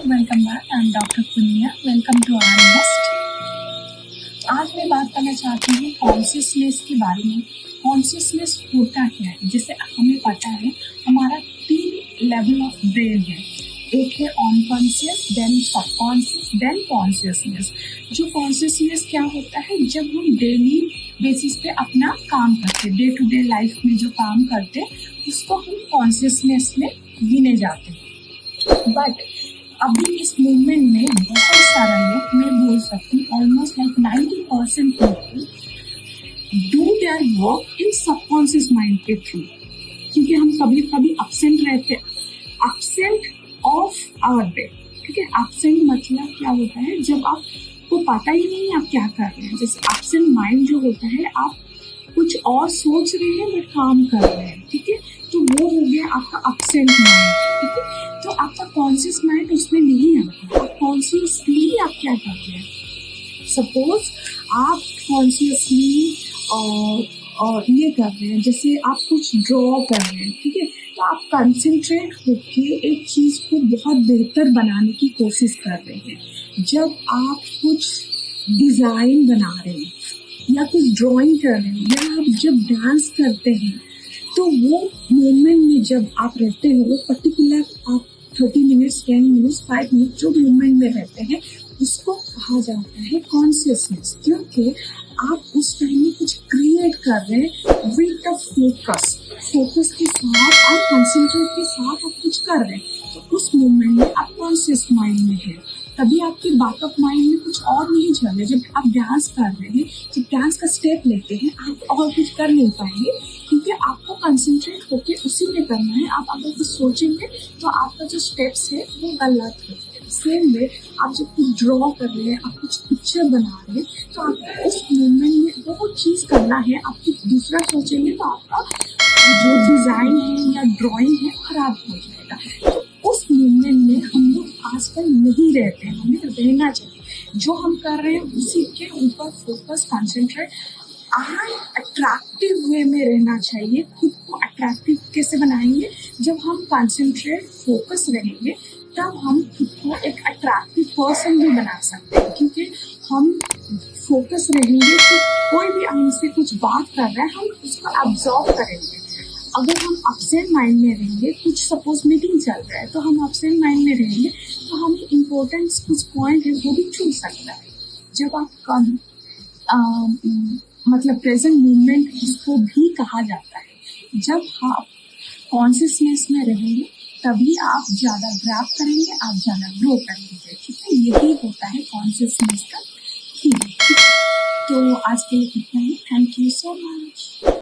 Welcome back. I am doctor Punia. Welcome to our nest. आज मैं बात करना चाहती हूँ कॉन्शियसनेस के बारे में। कॉन्शियसनेस होता क्या है? जैसे हमें पता है हमारा 3 लेवल ऑफ ब्रेन है। एक है unconscious, then subconscious, then consciousness. जो कॉन्शियसनेस क्या होता है? जब हम डेली बेसिस पे अपना काम करते, डे टू डे लाइफ में जो काम करते उसको हम कॉन्शियसनेस में गिने जाते हैं। बट अभी इस मूवमेंट में बहुत सारा लोग, मैं बोल सकती हूँ almost like 90% people do their work in subconscious mind के थ्रू। क्योंकि हम कभी कभी absent रहते, absent ऑफ आवर डे। ठीक है, absent मतलब क्या होता है? जब आपको पता ही नहीं आप क्या कर रहे हैं। जैसे absent माइंड जो होता है, आप कुछ और सोच रहे हैं बट काम कर रहे हैं। ठीक है, तो वो हो गया आपका absent माइंड। ठीक है, तो आपका कॉन्शियस माइंड उसमें नहीं आता। आप कॉन्शियसली आप क्या कर रहे हैं? सपोज आप कॉन्शियसली ये कर रहे हैं, जैसे आप कुछ ड्रॉ कर रहे हैं। ठीक है, तो आप कंसंट्रेट होके एक चीज को बहुत बेहतर बनाने की कोशिश कर रहे हैं। जब आप कुछ डिजाइन बना रहे हैं या कुछ ड्राइंग कर रहे हैं या आप जब डांस करते हैं, तो वो मोमेंट में जब आप रहते हो, वो पर्टिकुलर आप 30 मिनट्स, 10 मिनट्स, 5 मिनट जो मोमेंट में रहते हैं, उसको कहा जाता है कॉन्शियसनेस। क्योंकि आप उस टाइम में कुछ क्रिएट कर रहे हैं विद द फोकस के साथ और कंसंट्रेट के साथ आप कुछ कर रहे हैं। तो उस मोमेंट में आप कॉन्शियस माइंड में है। तभी आपके बैकअप माइंड में कुछ और नहीं चल रहा है। जब आप डांस कर रहे हैं, जब डांस का स्टेप लेते हैं, आप और कुछ कर नहीं पाएंगे क्योंकि आपको कंसंट्रेट होके उसी में करना है। आप अगर कुछ सोचेंगे तो आपका जो स्टेप्स है वो गलत हो जाएगा। सेम वे आप जब कुछ ड्रॉ कर रहे हैं, आप कुछ पिक्चर बना रहे हैं, तो आपको उस मोमेंट में वो चीज करना है। आप कुछ दूसरा सोचेंगे तो आपका जो डिजाइन है या ड्राइंग है खराब हो जाएगा। तो उस मोमेंट में हम लोग आजकल नहीं रहते, हमें रहना चाहिए। जो हम कर रहे हैं उसी के ऊपर फोकस, कंसंट्रेट अट्रैक्टिव वे में रहना चाहिए। खुद को अट्रैक्टिव कैसे बनाएंगे? जब हम कंसंट्रेट फोकस रहेंगे तब हम खुद को एक अट्रैक्टिव पर्सन भी बना सकते हैं। क्योंकि हम फोकस रहेंगे तो कोई भी हमसे कुछ बात कर रहा है, हम उसको अब्जॉर्व करेंगे। अगर हम अपसेंट माइंड में रहेंगे, कुछ सपोज मीटिंग चल रहा है तो हम अपसेंट माइंड में रहेंगे, तो हमें इम्पोर्टेंट कुछ पॉइंट है वो भी छूट सकता है। जब आप मतलब प्रेजेंट मूवमेंट इसको भी कहा जाता है। जब आप कॉन्शियसनेस में रहेंगे तभी आप ज़्यादा ग्रैब करेंगे, आप ज़्यादा ग्रो करेंगे। ठीक है, यही होता है कॉन्शियसनेस का थीम। तो आज के लिए इतना ही। Thank you so much.